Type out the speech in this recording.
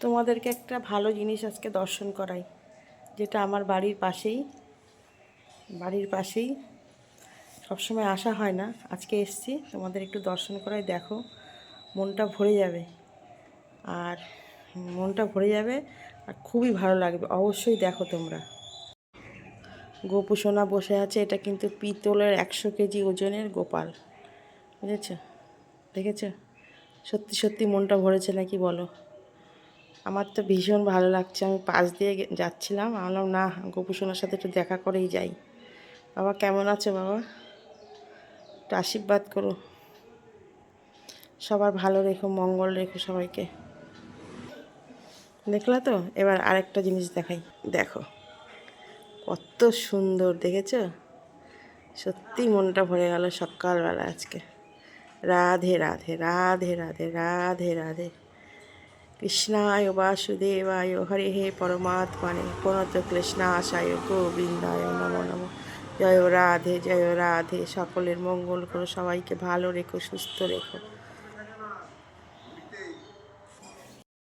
তোমাদেরকে একটা ভালো জিনিস আজকে দর্শন করাই, যেটা আমার বাড়ির পাশেই সবসময় আসা হয় না, আজকে এসছি তোমাদের একটু দর্শন করাই। দেখো, মনটা ভরে যাবে। আর মনটা ভরে যাবে আর খুবই ভালো লাগবে, অবশ্যই দেখো তোমরা। গোপু সোনা বসে আছে, এটা কিন্তু পিতলের 100 কেজি ওজনের গোপাল, বুঝেছ? দেখেছ? সত্যি সত্যি মনটা ভরেছে নাকি বলো? আমার তো ভীষণ ভালো লাগছে। আমি পাশ দিয়ে যাচ্ছিলাম, আমি বললাম না, গোপু সোনার সাথে একটু দেখা করেই যাই। বাবা কেমন আছো বাবা? একটু আশীর্বাদ করো, সবার ভালো রেখো, মঙ্গল রেখো সবাইকে। দেখলা তো? এবার আরেকটা জিনিস দেখাই, দেখো কত সুন্দর, দেখেছ? সত্যি মনটা ভরে গেল সকালবেলা আজকে। রাধে রাধে রাধে রাধে রাধে রাধে। কৃষ্ণায় বাসুদেবায় হরে হে পরমাত্মানে প্রণত ক্লেশনাশায় গোবিন্দায় নমো নমো। জয় রাধে জয় রাধে। সকলের মঙ্গল করো, সবাইকে ভালো রেখো, সুস্থ রেখো।